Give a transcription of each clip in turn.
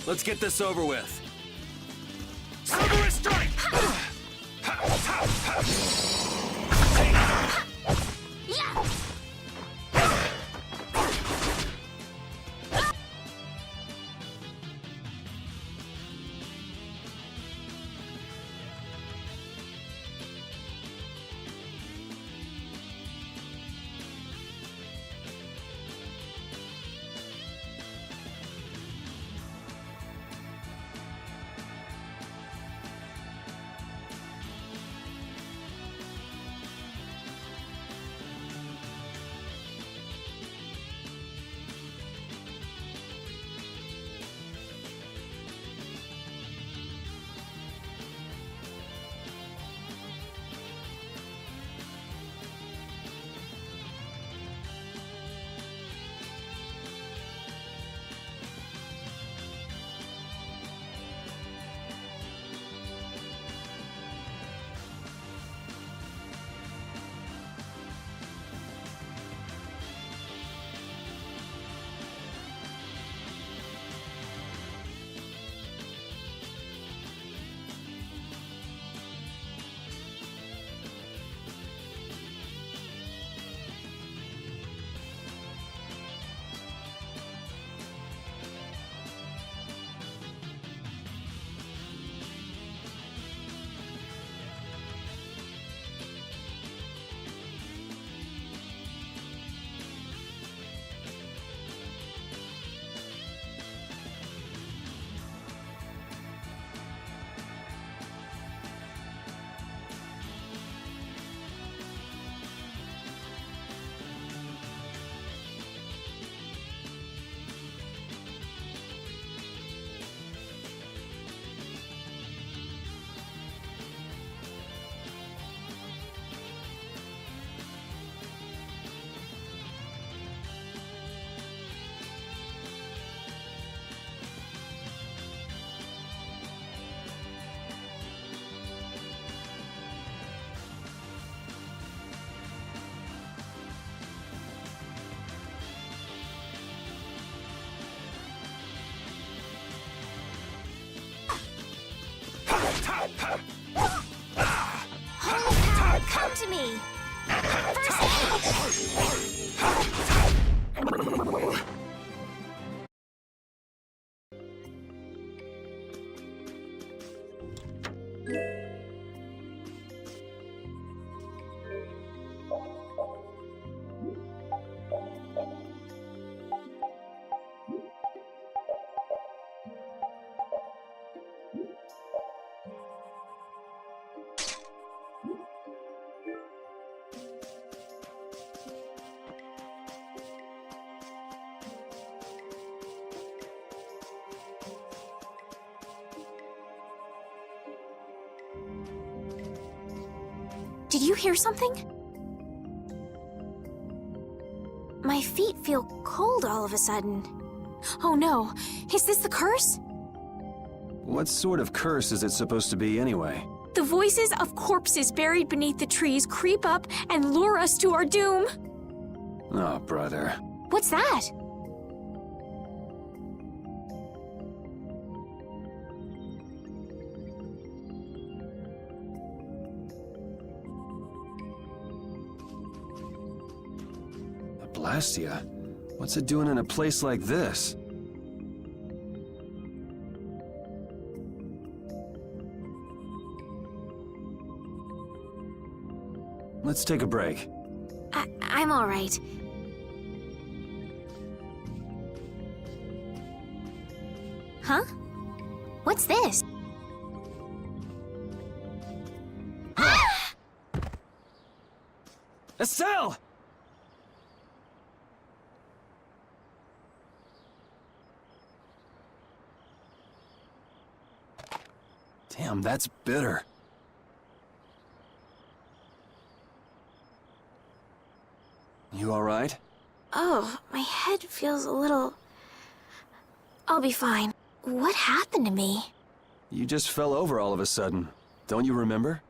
Let's get this over with. Silverist strike! Yeah! Holy cow, come to me! Did you hear something? My feet feel cold all of a sudden. Oh no, is this the curse? What sort of curse is it supposed to be anyway? The voices of corpses buried beneath the trees creep up and lure us to our doom. Oh, brother. What's that? Blastia? What's it doing in a place like this? Let's take a break. I'm all right. Huh? What's this? Estelle! Damn, that's bitter. You all right? Oh, my head feels a little... I'll be fine. What happened to me? You just fell over all of a sudden. Don't you remember?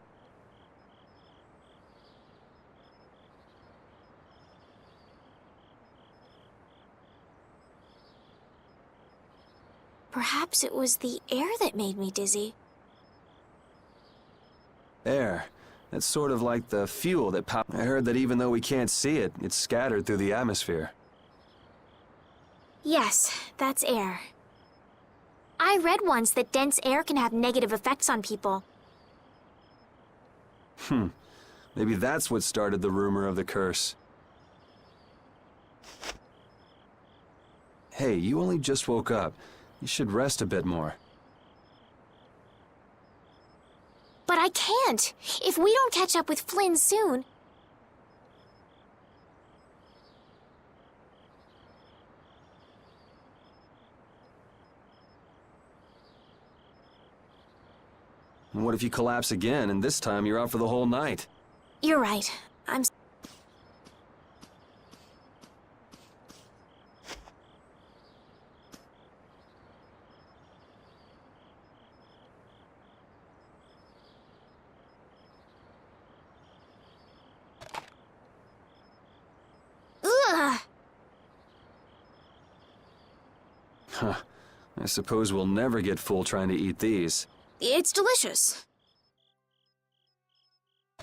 Perhaps it was the air that made me dizzy. Air. That's sort of like the fuel that I heard that even though we can't see it, it's scattered through the atmosphere. Yes, that's air. I read once that dense air can have negative effects on people. Maybe that's what started the rumor of the curse. Hey, you only just woke up. You should rest a bit more. But I can't! If we don't catch up with Flynn soon... And what if you collapse again, and this time you're out for the whole night? You're right. I'm... Ugh! Huh. I suppose we'll never get full trying to eat these. It's delicious.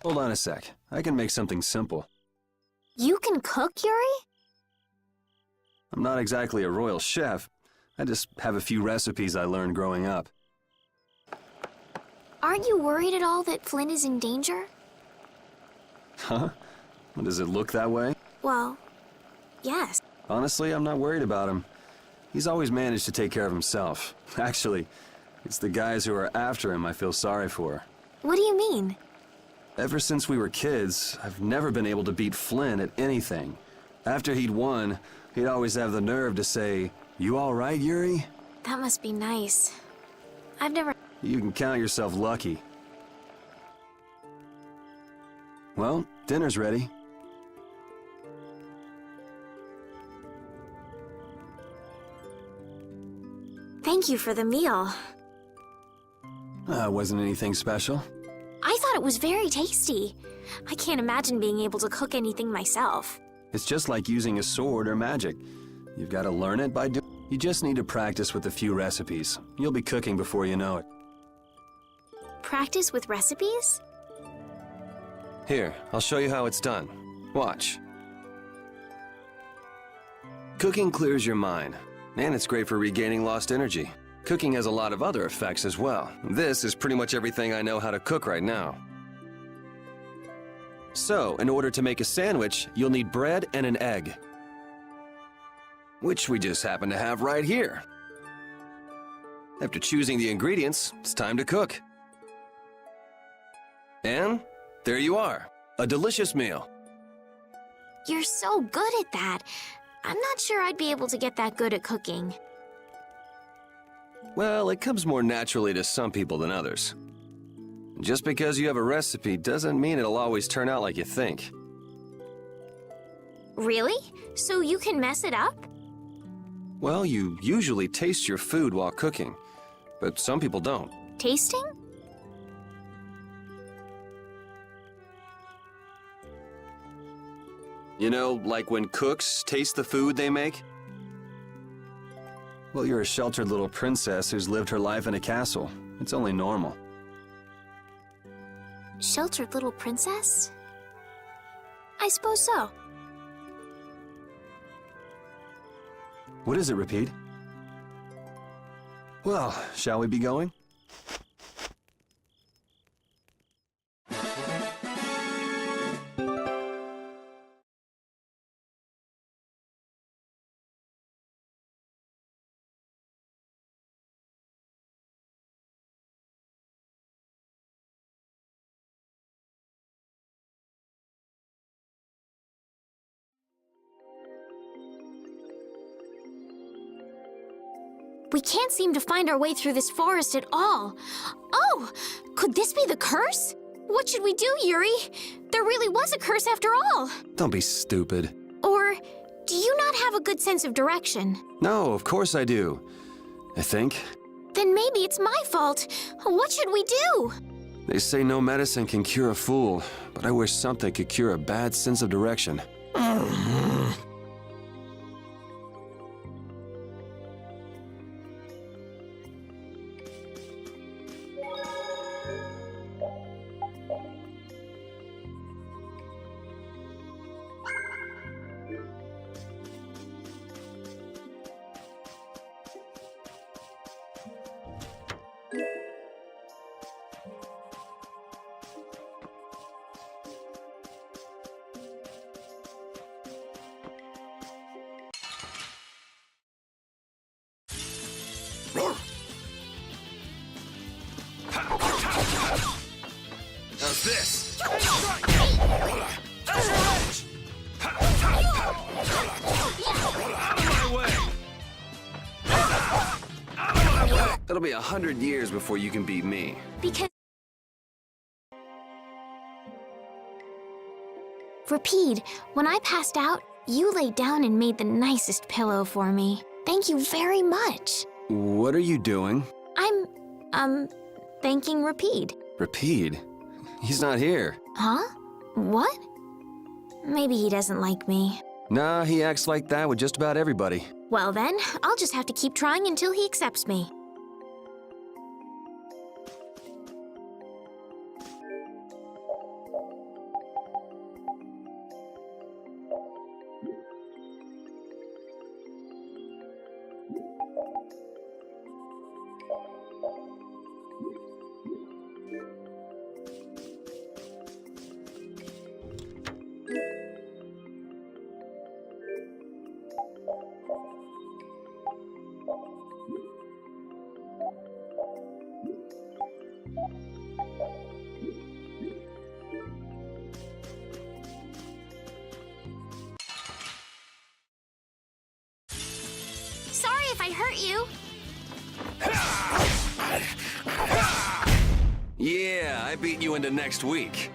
Hold on a sec. I can make something simple. You can cook, Yuri? I'm not exactly a royal chef. I just have a few recipes I learned growing up. Aren't you worried at all that Flynn is in danger? Huh? Well, does it look that way? Well, yes. Honestly, I'm not worried about him. He's always managed to take care of himself. Actually, it's the guys who are after him I feel sorry for. What do you mean? Ever since we were kids, I've never been able to beat Flynn at anything. After he'd won, he'd always have the nerve to say, "You all right, Yuri?" That must be nice. I've never... You can count yourself lucky. Well, dinner's ready. Thank you for the meal. Wasn't anything special. I thought it was very tasty. I can't imagine being able to cook anything myself. It's just like using a sword or magic. You've got to learn it by doing. You just need to practice with a few recipes. You'll be cooking before you know it. Practice with recipes? Here, I'll show you how it's done. Watch. Cooking clears your mind, and it's great for regaining lost energy. Cooking has a lot of other effects as well. This is pretty much everything I know how to cook right now. So, in order to make a sandwich, you'll need bread and an egg. Which we just happen to have right here. After choosing the ingredients, it's time to cook. And there you are, a delicious meal. You're so good at that. I'm not sure I'd be able to get that good at cooking. Well, it comes more naturally to some people than others. Just because you have a recipe doesn't mean it'll always turn out like you think. Really? So you can mess it up? Well, you usually taste your food while cooking, but some people don't. Tasting? You know, like when cooks taste the food they make? Well, you're a sheltered little princess who's lived her life in a castle. It's only normal. Sheltered little princess? I suppose so. What is it, Repeat? Well, shall we be going? We can't seem to find our way through this forest at all. Oh, could this be the curse? What should we do, Yuri? There really was a curse after all. Don't be stupid. Or do you not have a good sense of direction? No, of course I do. I think. Then maybe it's my fault. What should we do? They say no medicine can cure a fool, but I wish something could cure a bad sense of direction. It'll be 100 years before you can beat me. Because... Rapide, when I passed out, you laid down and made the nicest pillow for me. Thank you very much. What are you doing? I'm, thanking Rapide. Rapide? He's not here. Huh? What? Maybe he doesn't like me. Nah, he acts like that with just about everybody. Well then, I'll just have to keep trying until he accepts me. Sorry if I hurt you. Yeah, I beat you into next week.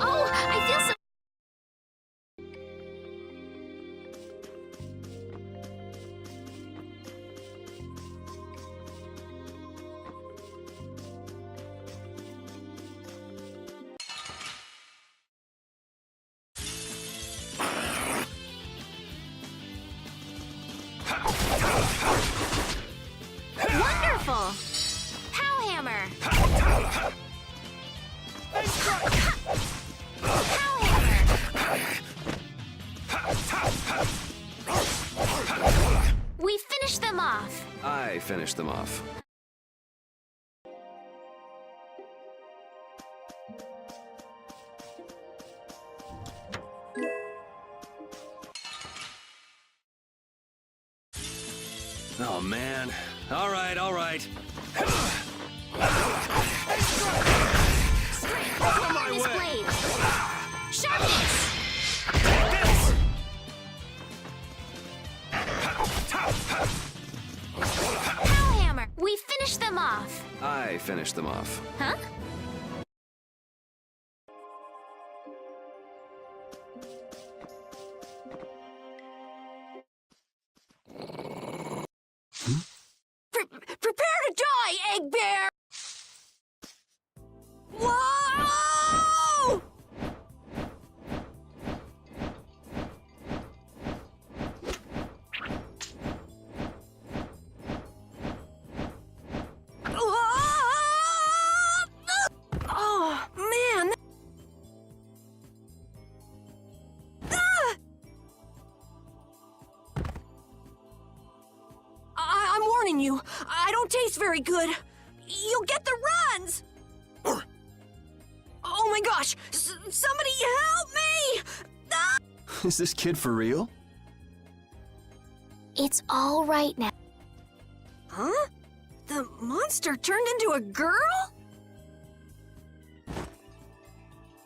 Oh, I feel so... Wonderful! Pow hammer! Pow hammer! We finished them off. I finished them off. Oh, man. All right, all right. Strength on this blade. Sharpness! Pow hammer! We finished them off. I finished them off. Huh? Prepare to die, Egg Bear! Whoa! Oh, man! I'm warning you, I don't taste very good. You'll get the runs! Oh my gosh! Somebody help me! Ah! Is this kid for real? It's all right now. Huh? The monster turned into a girl?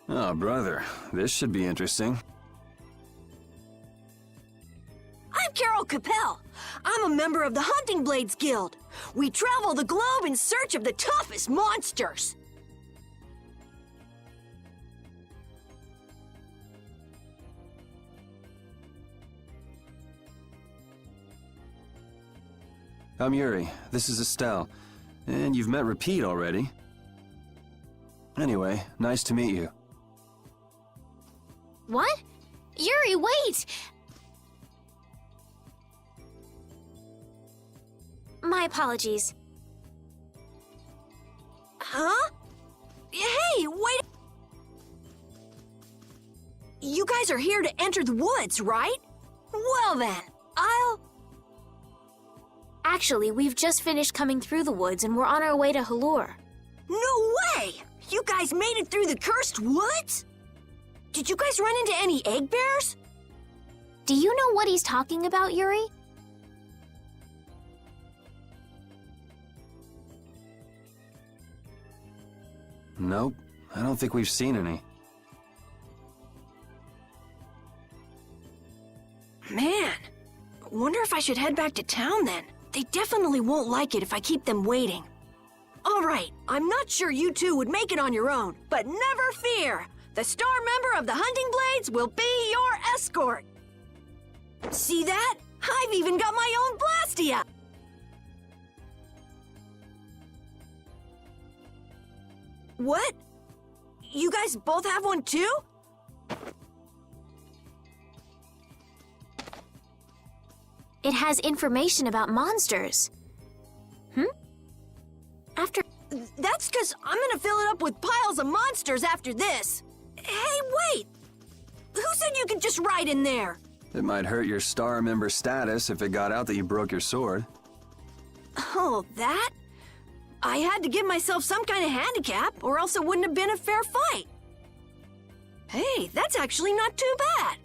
Oh, brother. This should be interesting. I'm Carol Capel. I'm a member of the Hunting Blades Guild. We travel the globe in search of the toughest monsters. I'm Yuri. This is Estelle. And you've met Rapide already. Anyway, nice to meet you. What? Yuri, wait! My apologies. Huh? Hey, wait! You guys are here to enter the woods, right? Well then, Actually, we've just finished coming through the woods and we're on our way to Halur. No way! You guys made it through the cursed woods? Did you guys run into any egg bears? Do you know what he's talking about, Yuri? Nope, I don't think we've seen any. Man, wonder if I should head back to town then. They definitely won't like it if I keep them waiting. All right, I'm not sure you two would make it on your own, but never fear. The star member of the Hunting Blades will be your escort. See that? I've even got my own Blastia. What? You guys both have one too? It has information about monsters. That's because I'm gonna fill it up with piles of monsters after this. Hey, wait! Who said you could just ride in there? It might hurt your star member status if it got out that you broke your sword. Oh, that? I had to give myself some kind of handicap, or else it wouldn't have been a fair fight. Hey, that's actually not too bad.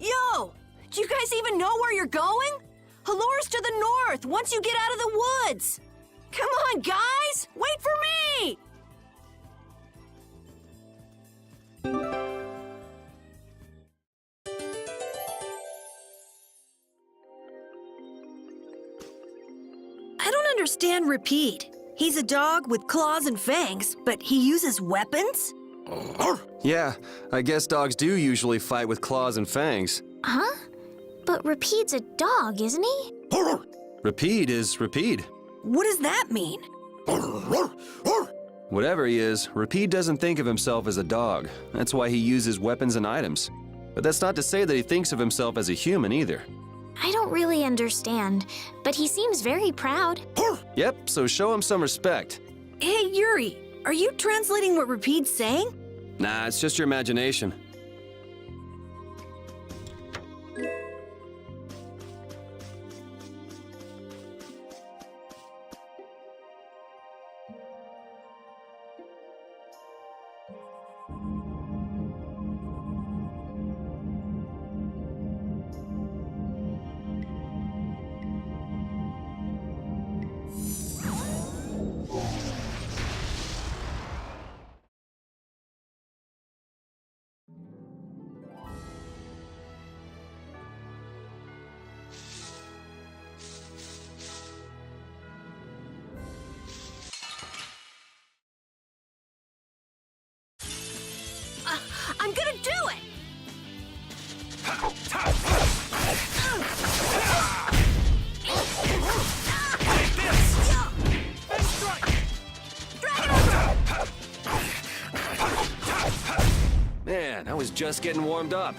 Yo! Do you guys even know where you're going? Halur's to the north, once you get out of the woods. Come on, guys! Wait for me! I don't understand Repeat. He's a dog with claws and fangs, but he uses weapons? Yeah, I guess dogs do usually fight with claws and fangs. Huh? But Repeat's a dog, isn't he? Repeat is Repeat. What does that mean? Whatever he is, Repeat doesn't think of himself as a dog. That's why he uses weapons and items. But that's not to say that he thinks of himself as a human either. I don't really understand, but he seems very proud. Yep, so show him some respect. Hey, Yuri, are you translating what Repeat's saying? Nah, it's just your imagination. I'm gonna do it! Take this! And strike! Man, I was just getting warmed up.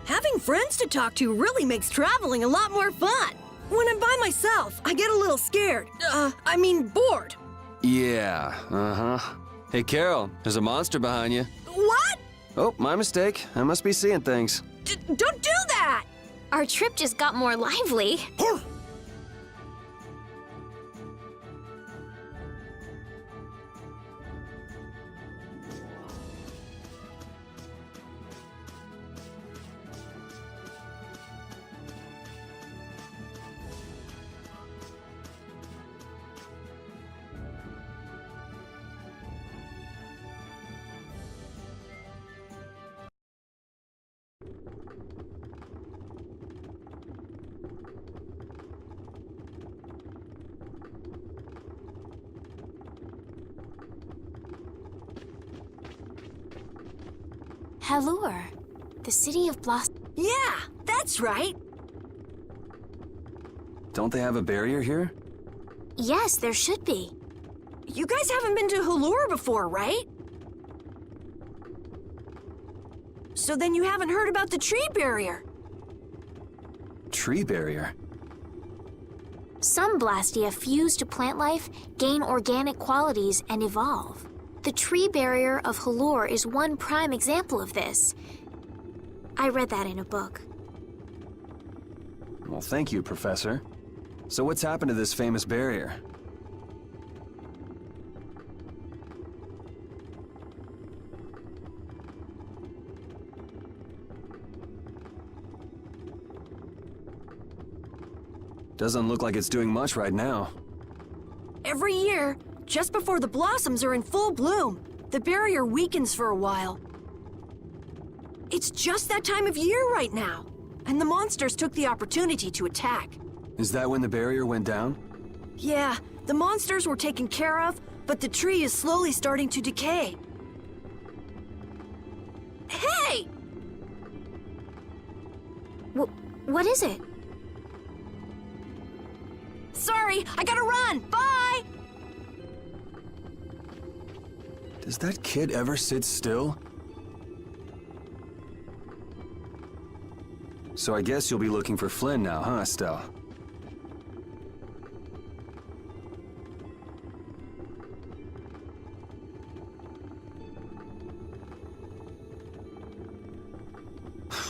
Having friends to talk to really makes traveling a lot more fun. When I'm by myself, I get a little scared. Bored. Yeah, uh-huh. Hey, Carol, there's a monster behind you. What? Oh, my mistake. I must be seeing things. Don't do that! Our trip just got more lively. Halur, the city of blossom. Yeah, that's right. Don't they have a barrier here? Yes, there should be. You guys haven't been to Halur before, right? So then you haven't heard about the tree barrier. Tree barrier? Some Blastia fuse to plant life, gain organic qualities, and evolve. The tree barrier of Halor is one prime example of this. I read that in a book. Well, thank you, Professor. So what's happened to this famous barrier? Doesn't look like it's doing much right now. Every year, just before the blossoms are in full bloom, the barrier weakens for a while. It's just that time of year right now, and the monsters took the opportunity to attack. Is that when the barrier went down? Yeah, the monsters were taken care of, but the tree is slowly starting to decay. Hey! What is it? Sorry, I gotta run! Bye! Does that kid ever sit still? So I guess you'll be looking for Flynn now, huh, Estelle?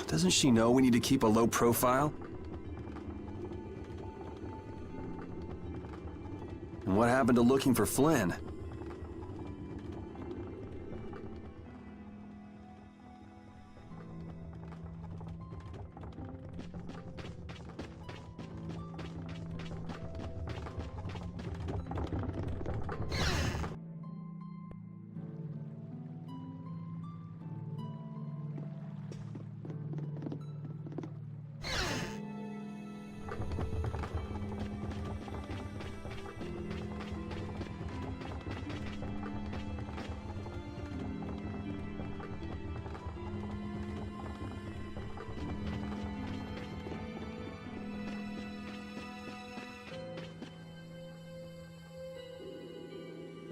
Doesn't she know we need to keep a low profile? And what happened to looking for Flynn?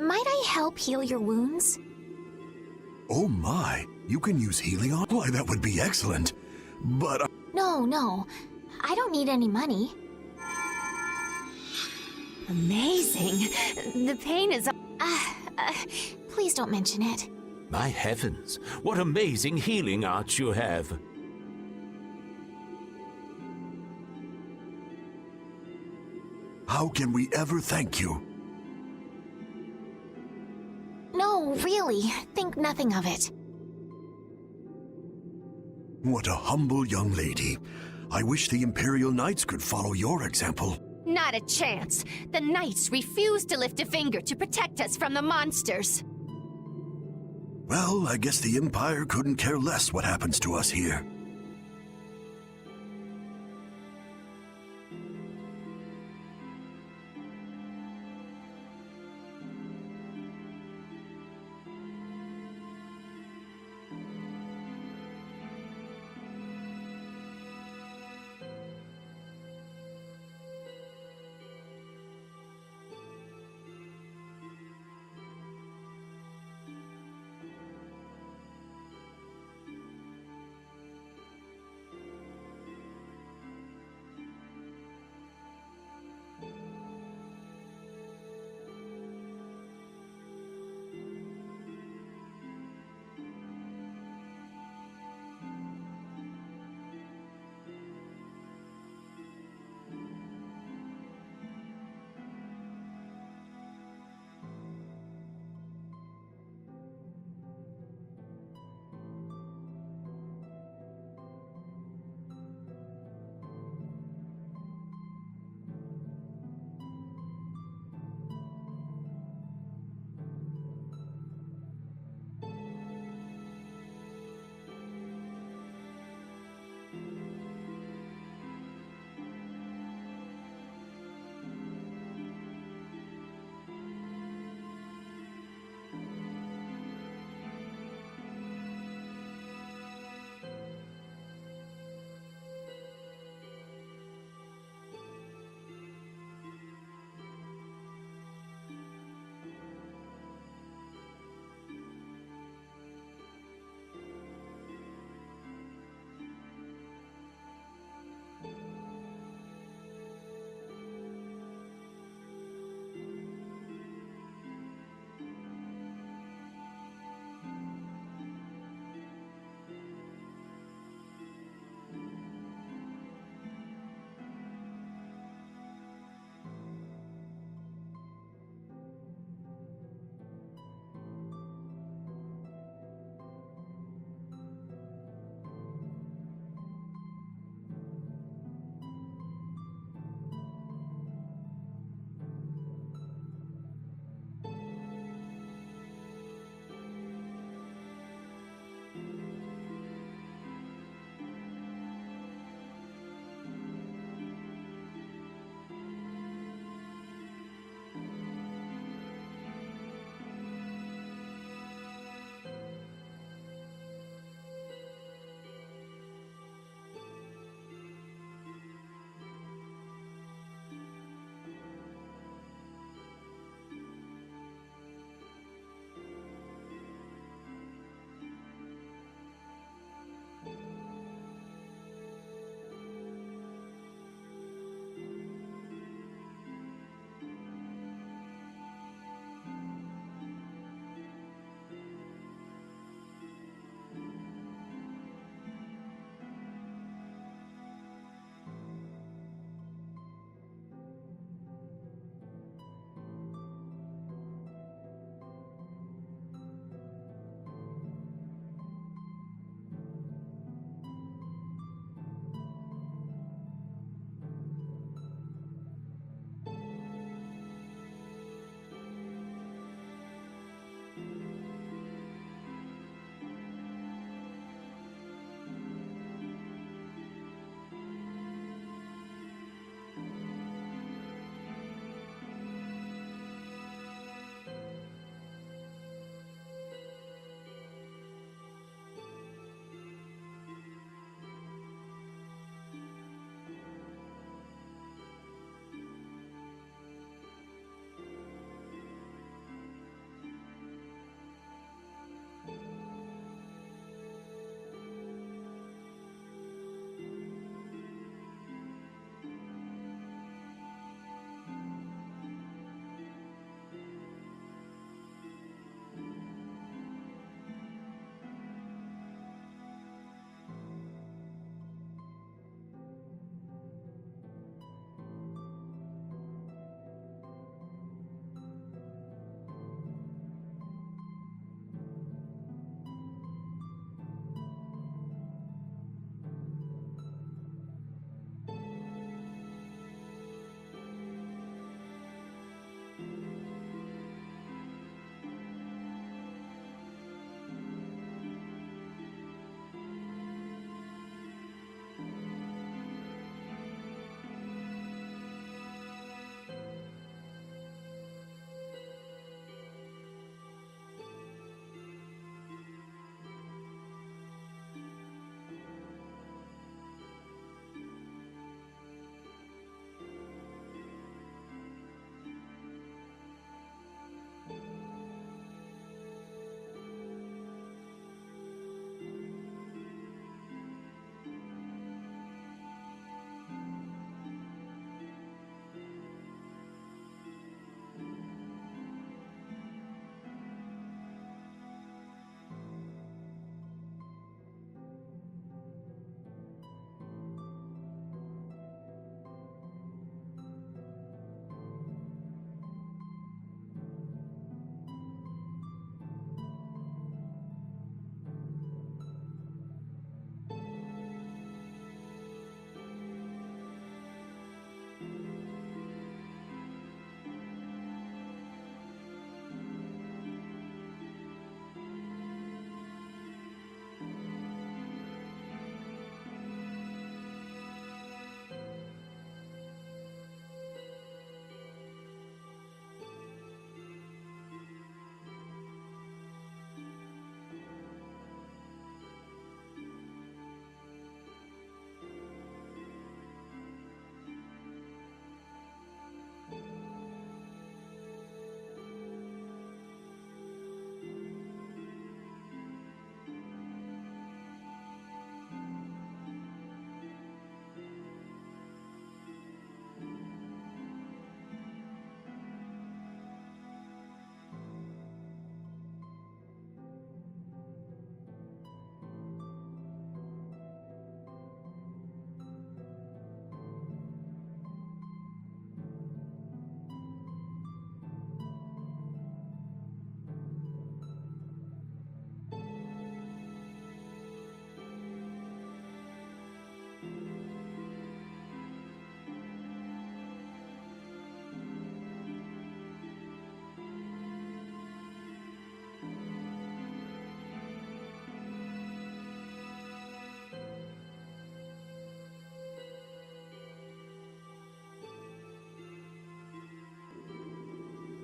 Might I help heal your wounds? Oh my, you can use healing on? Why, that would be excellent. But No. I don't need any money. Amazing. The pain is... Please don't mention it. My heavens, what amazing healing art you have. how can we ever thank you? No, really. Think nothing of it. What a humble young lady. I wish the Imperial Knights could follow your example. Not a chance. The Knights refuse to lift a finger to protect us from the monsters. Well, I guess the Empire couldn't care less what happens to us here.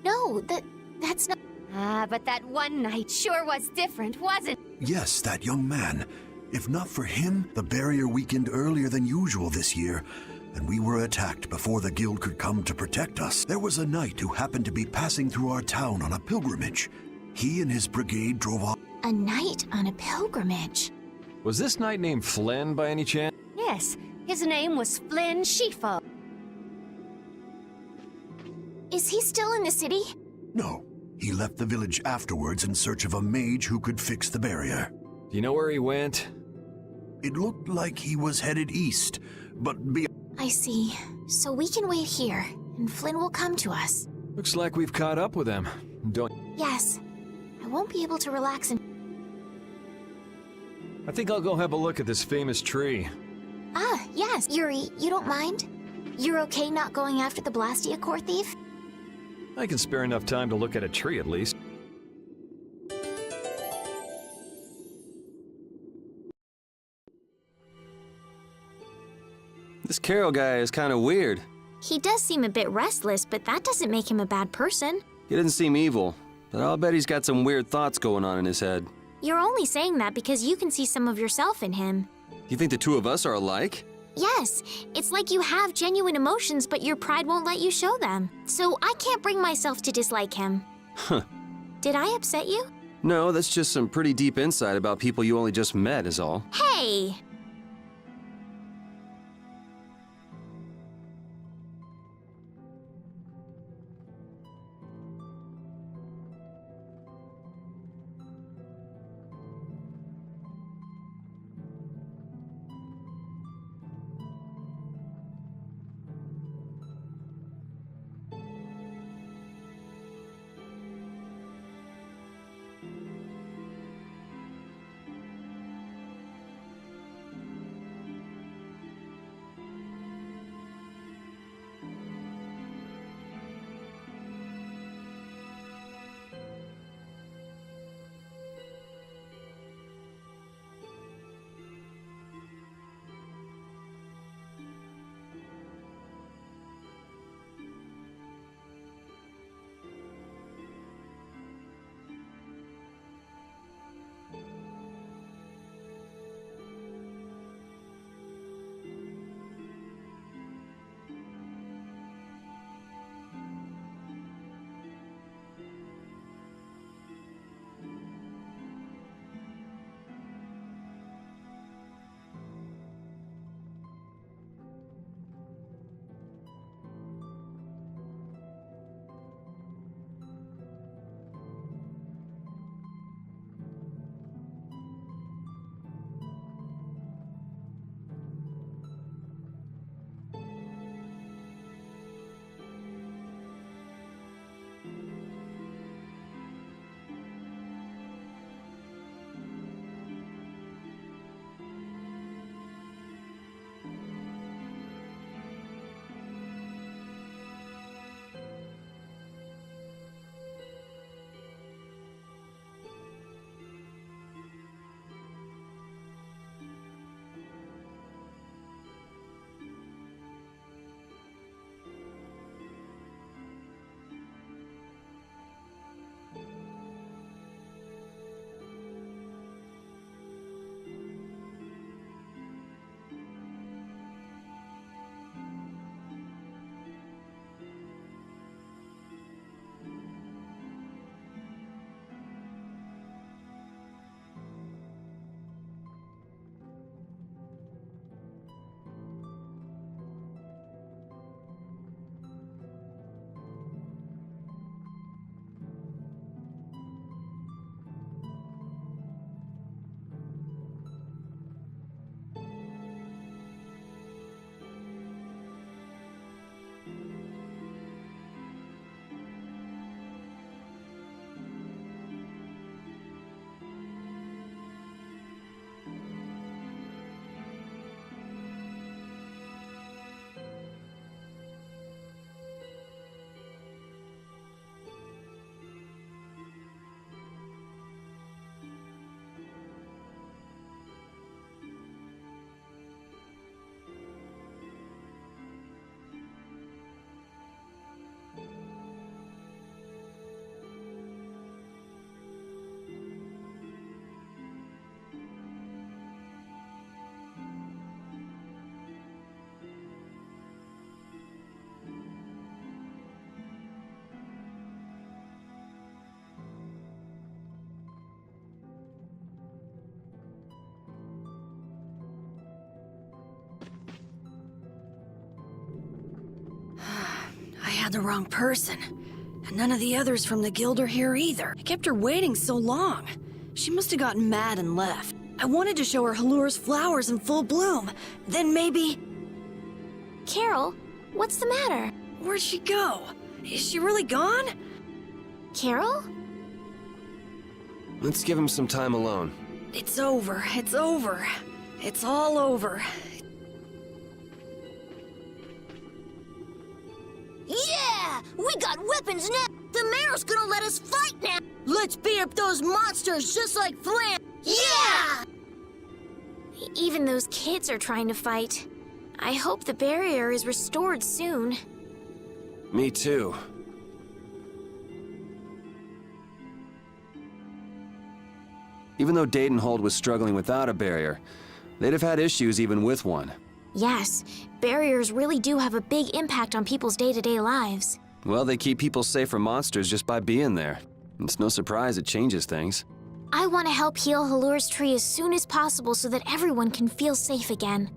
No, that's not... Ah, but that one night sure was different, wasn't it? Yes, that young man. If not for him, the barrier weakened earlier than usual this year, and we were attacked before the guild could come to protect us. There was a knight who happened to be passing through our town on a pilgrimage. He and his brigade drove off. A knight on a pilgrimage. Was this knight named Flynn by any chance? Yes, his name was Flynn Shefo. Is he still in the city? No, he left the village afterwards in search of a mage who could fix the barrier. Do you know where he went? It looked like he was headed east, but I see. So we can wait here, and Flynn will come to us. Looks like we've caught up with him. Don't... Yes. I won't be able to relax and... I think I'll go have a look at this famous tree. Ah, yes. Yuri, you don't mind? You're okay not going after the Blastia core thief? I can spare enough time to look at a tree at least. This Carol guy is kind of weird. He does seem a bit restless, but that doesn't make him a bad person. He doesn't seem evil, but I'll bet he's got some weird thoughts going on in his head. You're only saying that because you can see some of yourself in him. You think the two of us are alike? Yes, it's like you have genuine emotions, but your pride won't let you show them. So I can't bring myself to dislike him. Huh. Did I upset you? No, that's just some pretty deep insight about people you only just met is all. Hey! had the wrong person. And none of the others from the guild are here either. I kept her waiting so long. She must have gotten mad and left. I wanted to show her Halur's flowers in full bloom. Then maybe... Carol, what's the matter? Where'd she go? Is she really gone? Carol? Let's give him some time alone. It's over. It's over. It's all over. Yeah! We got weapons now! The mayor's gonna let us fight now! Let's beat up those monsters just like Flan! Yeah! Even those kids are trying to fight. I hope the barrier is restored soon. Me too. Even though Dadenhold was struggling without a barrier, they'd have had issues even with one. Yes, barriers really do have a big impact on people's day-to-day lives. Well, they keep people safe from monsters just by being there. It's no surprise it changes things. I want to help heal Halur's tree as soon as possible so that everyone can feel safe again.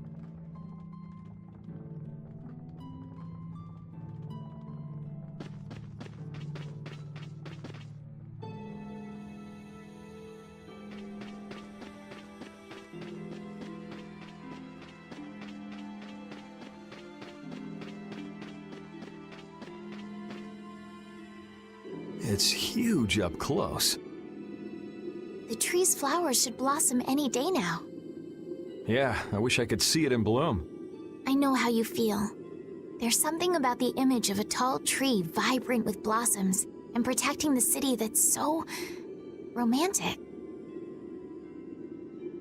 It's huge up close. The tree's flowers should blossom any day now. Yeah, I wish I could see it in bloom. I know how you feel. There's something about the image of a tall tree vibrant with blossoms and protecting the city that's so romantic.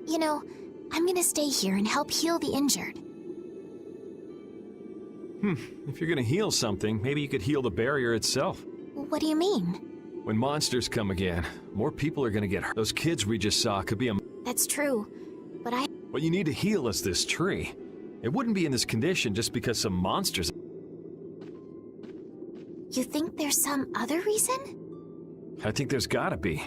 You know, I'm gonna stay here and help heal the injured. If you're gonna heal something, maybe you could heal the barrier itself. What do you mean? When monsters come again, more people are gonna get hurt. Those kids we just saw could be a... That's true, but What you need to heal is this tree. It wouldn't be in this condition just because some monsters... You think there's some other reason? I think there's gotta be.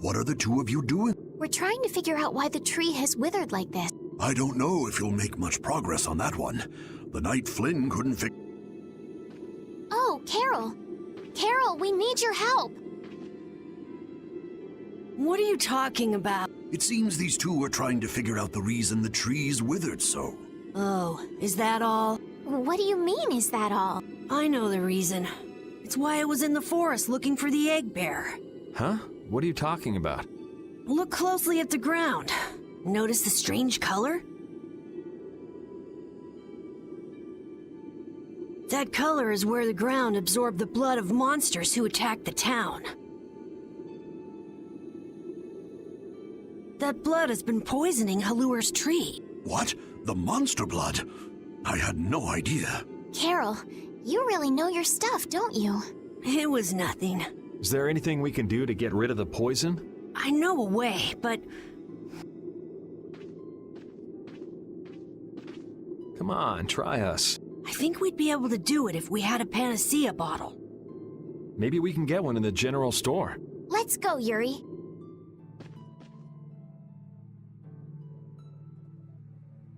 What are the two of you doing? We're trying to figure out why the tree has withered like this. I don't know if you'll make much progress on that one. The night Flynn couldn't fix... Oh, Carol! Carol, we need your help! What are you talking about? It seems these two are trying to figure out the reason the trees withered so. Oh, is that all? What do you mean, is that all? I know the reason. It's why I was in the forest looking for the egg bear. Huh? What are you talking about? Look closely at the ground. Notice the strange color? That color is where the ground absorbed the blood of monsters who attacked the town. That blood has been poisoning Halur's tree. What? The monster blood? I had no idea. Carol, you really know your stuff, don't you? It was nothing. Is there anything we can do to get rid of the poison? I know a way, but Come on, try us. I think we'd be able to do it if we had a panacea bottle. Maybe we can get one in the general store. Let's go, Yuri.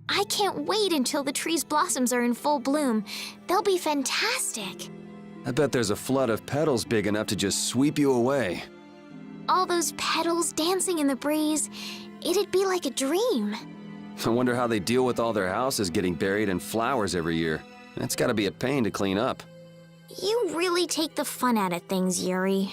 I can't wait until the tree's blossoms are in full bloom. They'll be fantastic. I bet there's a flood of petals big enough to just sweep you away. All those petals dancing in the breeze. It'd be like a dream. I wonder how they deal with all their houses getting buried in flowers every year. That's gotta be a pain to clean up. You really take the fun out of things, Yuri.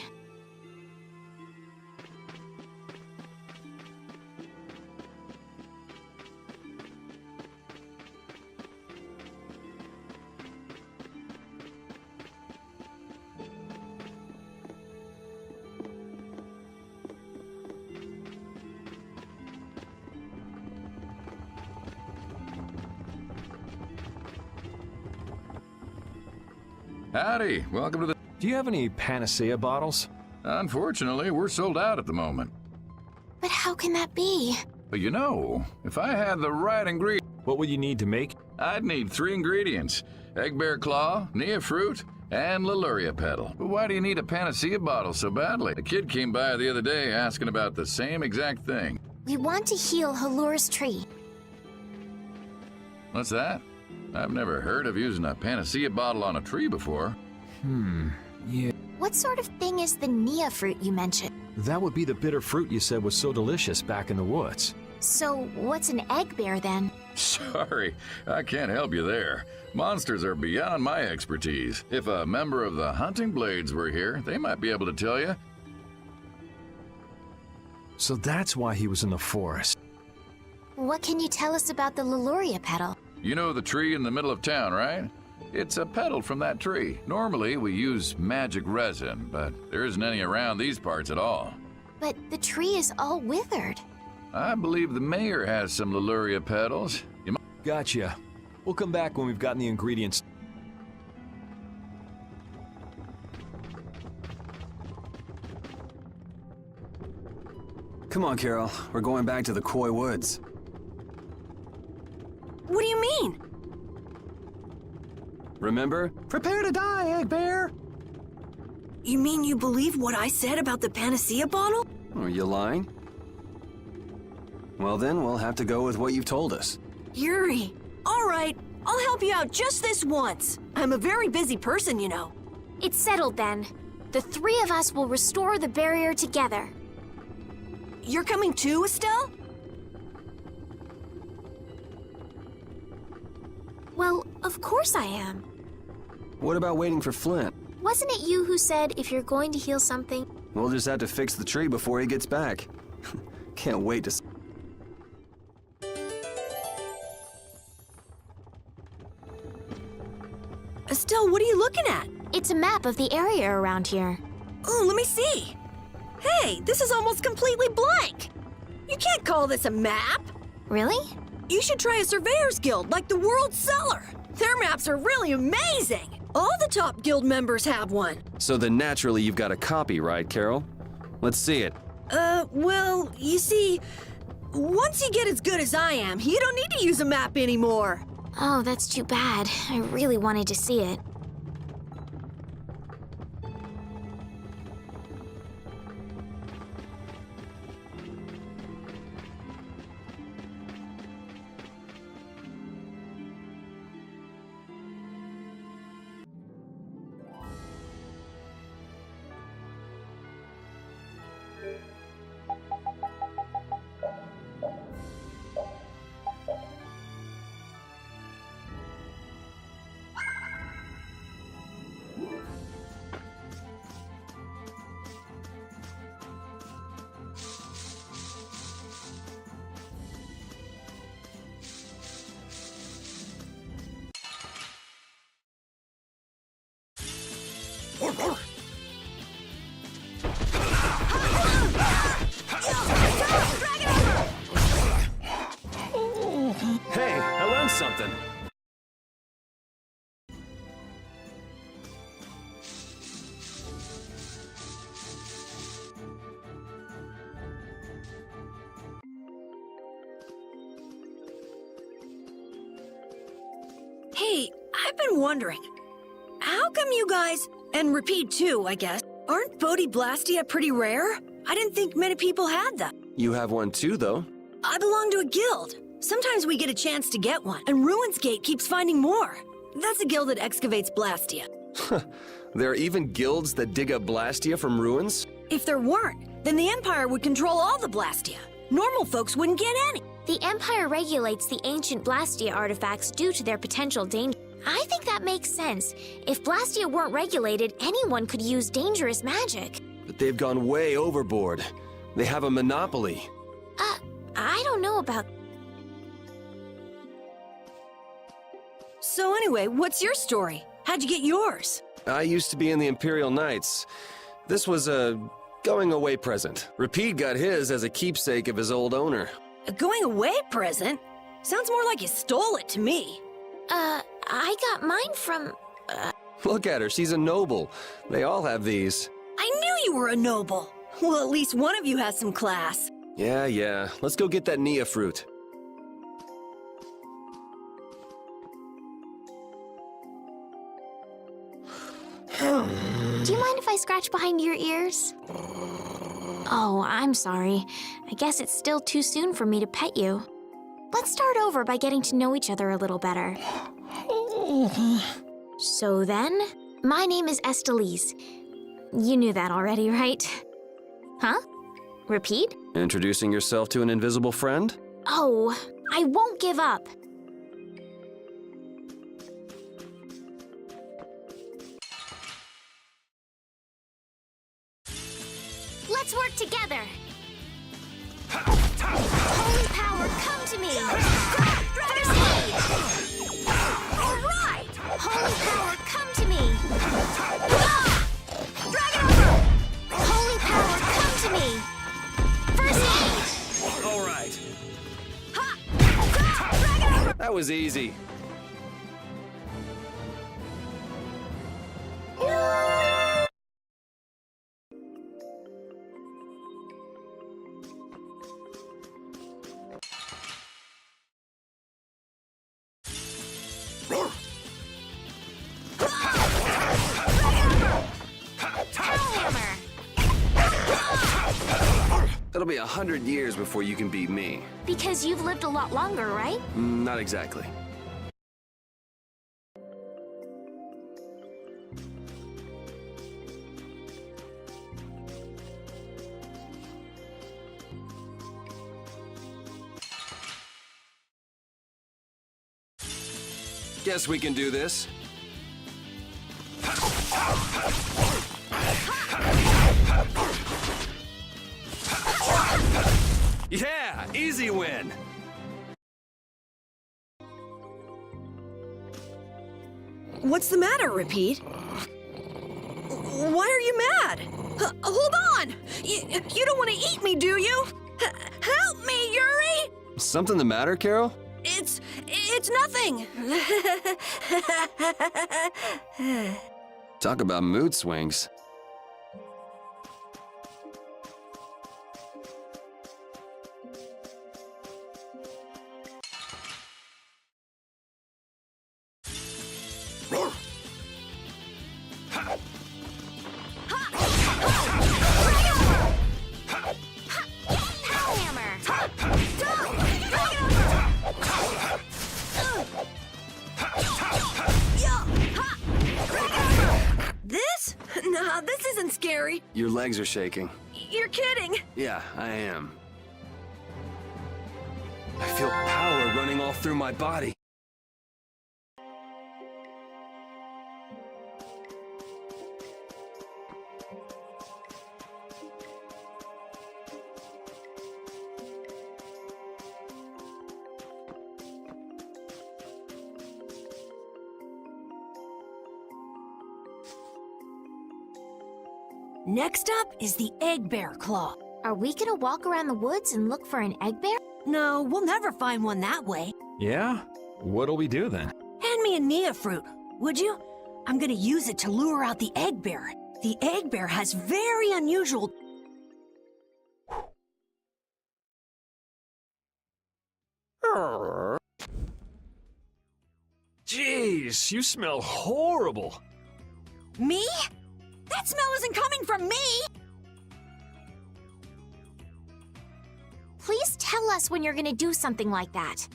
Howdy, welcome to the... Do you have any panacea bottles? Unfortunately, we're sold out at the moment. But how can that be? But you know, if I had the right ingredient, What will you need to make? I'd need 3 ingredients. Egg bear claw, nia fruit, and Leluria petal. But why do you need a panacea bottle so badly? A kid came by the other day asking about the same exact thing. We want to heal Halur's tree. What's that? I've never heard of using a panacea bottle on a tree before. Yeah. What sort of thing is the Nia fruit you mentioned? That would be the bitter fruit you said was so delicious back in the woods. So, what's an egg bear then? Sorry, I can't help you there. Monsters are beyond my expertise. If a member of the Hunting Blades were here, they might be able to tell you. So that's why he was in the forest. What can you tell us about the Leluria petal? You know the tree in the middle of town, right? It's a petal from that tree. Normally, we use magic resin, but there isn't any around these parts at all. But the tree is all withered. I believe the mayor has some Leluria petals. You might Gotcha. We'll come back when we've gotten the ingredients. Come on, Carol. We're going back to the Koi Woods. What do you mean? Remember? Prepare to die, Egg Bear! You mean you believe what I said about the panacea bottle? Are you lying? Well then, we'll have to go with what you've told us. Yuri, all right, I'll help you out just this once. I'm a very busy person, you know. It's settled then. The three of us will restore the barrier together. You're coming too, Estelle? Well, of course I am. What about waiting for Flint? Wasn't it you who said if you're going to heal something? We'll just have to fix the tree before he gets back. Can't wait to... Estelle, what are you looking at? It's a map of the area around here. Oh, let me see. Hey, this is almost completely blank. You can't call this a map. Really? You should try a surveyor's guild like the World Cellar. Their maps are really amazing. All the top guild members have one. So then naturally you've got a copy, right, Carol? Let's see it. Well, you see, once you get as good as I am, you don't need to use a map anymore. Oh, that's too bad. I really wanted to see it. Hey, I learned something. Hey, I've been wondering, how come you guys, and Repeat too, I guess, aren't Bodhi Blastia pretty rare? I didn't think many people had them. You have one too, though. I belong to a guild. Sometimes we get a chance to get one, and Ruins Gate keeps finding more. That's a guild that excavates Blastia. There are even guilds that dig up Blastia from ruins? If there weren't, then the Empire would control all the Blastia. Normal folks wouldn't get any. The Empire regulates the ancient Blastia artifacts due to their potential danger. I think that makes sense. If Blastia weren't regulated, anyone could use dangerous magic. But they've gone way overboard. They have a monopoly. I don't know about... So anyway, what's your story? How'd you get yours? I used to be in the Imperial Knights. This was a going-away present. Repeat got his as a keepsake of his old owner. A going-away present? Sounds more like you stole it to me. I got mine from... Look at her, she's a noble. They all have these. I knew you were a noble. Well, at least one of you has some class. Yeah. Let's go get that Nia fruit. Do you mind if I scratch behind your ears? Oh, I'm sorry. I guess it's still too soon for me to pet you. Let's start over by getting to know each other a little better. So then, my name is Estelise. You knew that already, right? Huh? Repeat? Introducing yourself to an invisible friend? Oh, I won't give up. Let's work together. Holy power, come to me. First aid. All right. Holy power, come to me. Dragon over. Holy power, come to me. First aid. All right. Dragon over! That was easy. It'll be 100 years before you can beat me. Because you've lived a lot longer, right? Not exactly. Guess we can do this. Yeah, easy win. What's the matter, Repeat? Why are you mad? Hold on! You don't want to eat me, do you? Help me, Yuri! Something the matter, Carol? It's nothing. Talk about mood swings. This? Nah, this isn't scary. Your legs are shaking. You're kidding. Yeah, I am. I feel power running all through my body. Next up is the egg bear claw. Are we gonna walk around the woods and look for an egg bear? No, we'll never find one that way. Yeah? What'll we do then? Hand me a Nia fruit, would you? I'm gonna use it to lure out the egg bear. The egg bear has very unusual... Jeez, you smell horrible. Me? That smell isn't coming from me! Please tell us when you're gonna do something like that.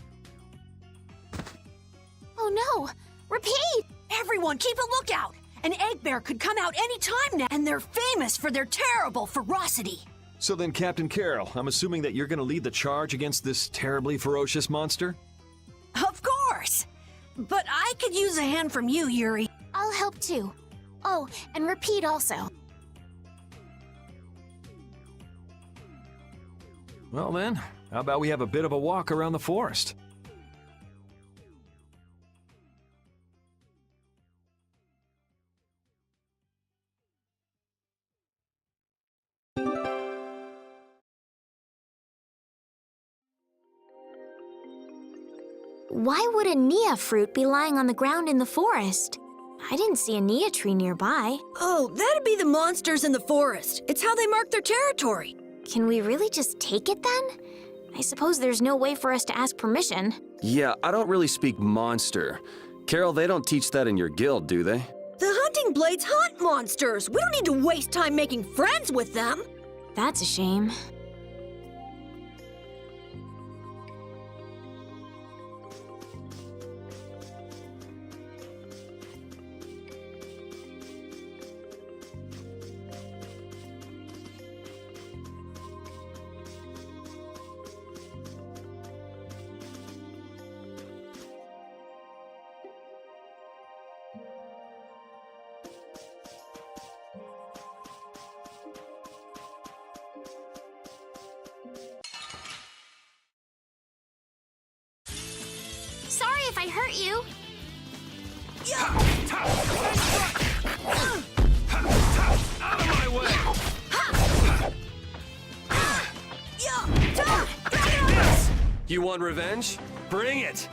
Oh no! Repeat! Everyone, keep a lookout! An egg bear could come out any time now, and they're famous for their terrible ferocity. So then, Captain Carroll, I'm assuming that you're gonna lead the charge against this terribly ferocious monster? Of course! But I could use a hand from you, Yuri. I'll help too. Oh, and Repeat also. Well then, how about we have a bit of a walk around the forest? Why would a Nia fruit be lying on the ground in the forest? I didn't see a Nia tree nearby. Oh, that'd be the monsters in the forest. It's how they mark their territory. Can we really just take it then? I suppose there's no way for us to ask permission. Yeah, I don't really speak monster. Carol, they don't teach that in your guild, do they? The hunting blades hunt monsters. We don't need to waste time making friends with them. That's a shame. if I hurt you. Out of my way! Yes! You want revenge? Bring it!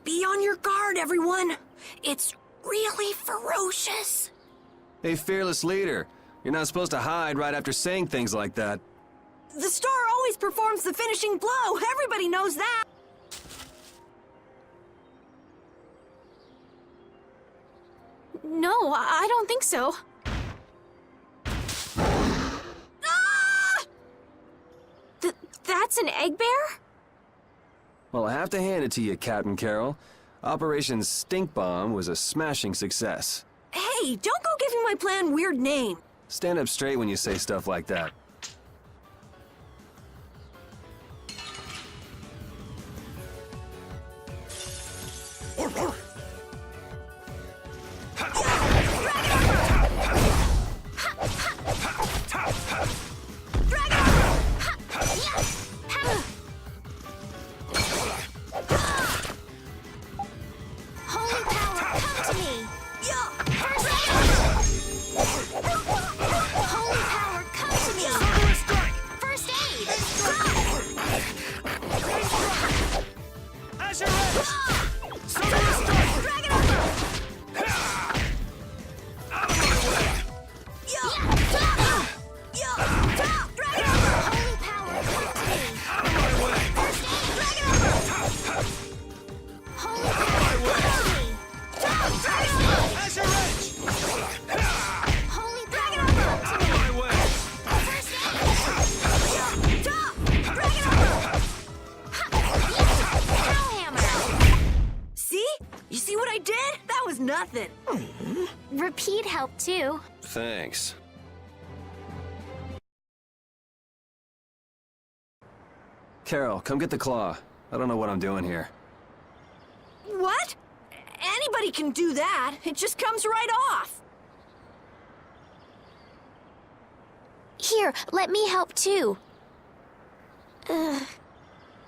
Be on your guard, everyone. It's really ferocious. Hey, fearless leader. You're not supposed to hide right after saying things like that. The star always performs the finishing blow. Everybody knows that. No, I don't think so. Ah! That's an egg bear? Well, I have to hand it to you, Captain Carroll. Operation Stink Bomb was a smashing success. Hey, don't go giving my plan weird name. Stand up straight when you say stuff like that. Holy power, come to me! Holy power, come to me! First aid! Azure Edge! Solar Strike! Out of my way! Holy power, come to me! Out of my way! First aid! Holy power, come to me! Azure Edge! Holy power, come to Out me! of my way! First aid! Hellhammer! See? You see what I did? That was nothing. Repeat helped too. Thanks. Carol, come get the claw. I don't know what I'm doing here. What? Anybody can do that. It just comes right off. Here, let me help too.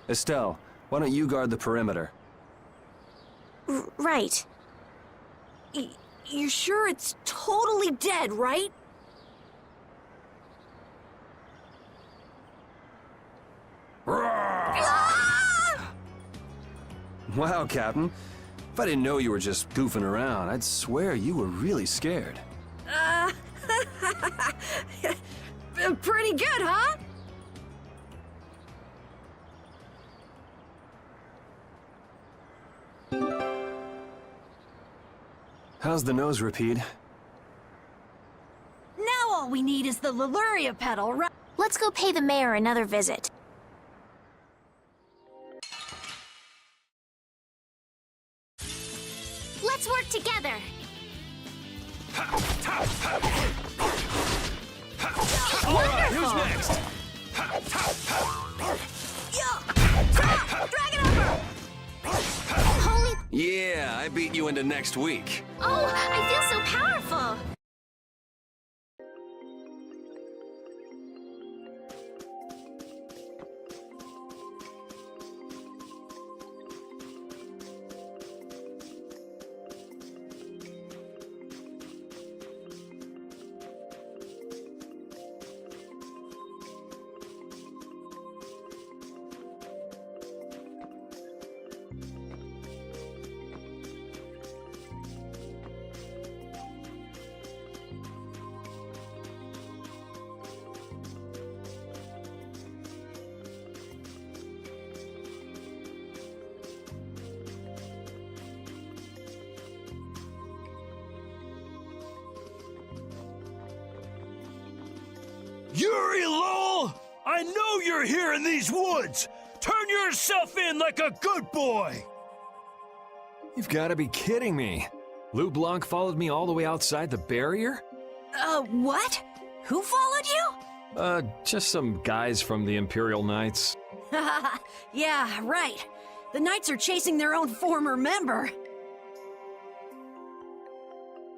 Estelle, why don't you guard the perimeter? Right. You sure it's totally dead, right? Wow, Captain. If I didn't know you were just goofing around, I'd swear you were really scared. Pretty good, huh? How's the nose, Repeat? Now all we need is the Leluria pedal, right? Let's go pay the mayor another visit. Let's work together. All right, who's next? Holy... Yeah, I beat you into next week. Oh, I feel so powerful. Yuri Lowell! I know you're here in these woods! Turn yourself in like a good boy! You've got to be kidding me. Lou Blanc followed me all the way outside the barrier? What? Who followed you? Just some guys from the Imperial Knights. Yeah, right. The Knights are chasing their own former member.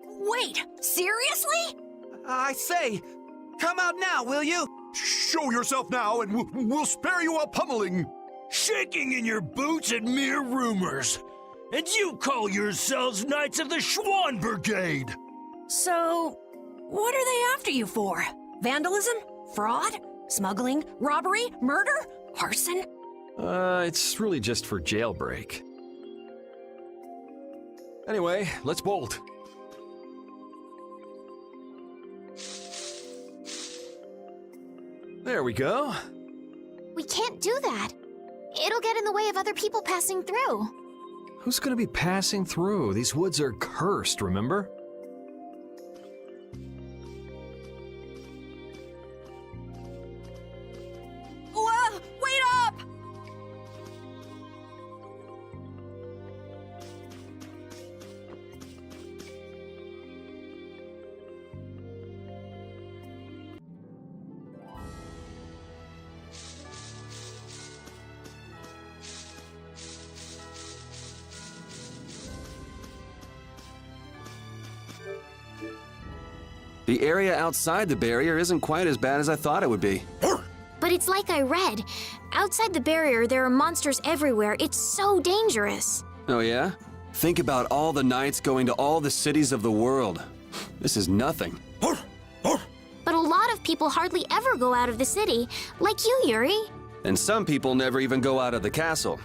Wait, seriously? I say, come out now, will you? Show yourself now and we'll spare you a pummeling. Shaking in your boots at mere rumors. And you call yourselves Knights of the Schwan Brigade. So, what are they after you for? Vandalism? Fraud? Smuggling? Robbery? Murder? Arson? It's really just for jailbreak. Anyway, let's bolt. There we go. We can't do that. It'll get in the way of other people passing through. Who's gonna be passing through? These woods are cursed, remember? Whoa! Wait up! The area outside the barrier isn't quite as bad as I thought it would be. But it's like I read. Outside the barrier, there are monsters everywhere. It's so dangerous. Oh yeah? Think about all the knights going to all the cities of the world. This is nothing. But a lot of people hardly ever go out of the city, like you, Yuri. And some people never even go out of the castle.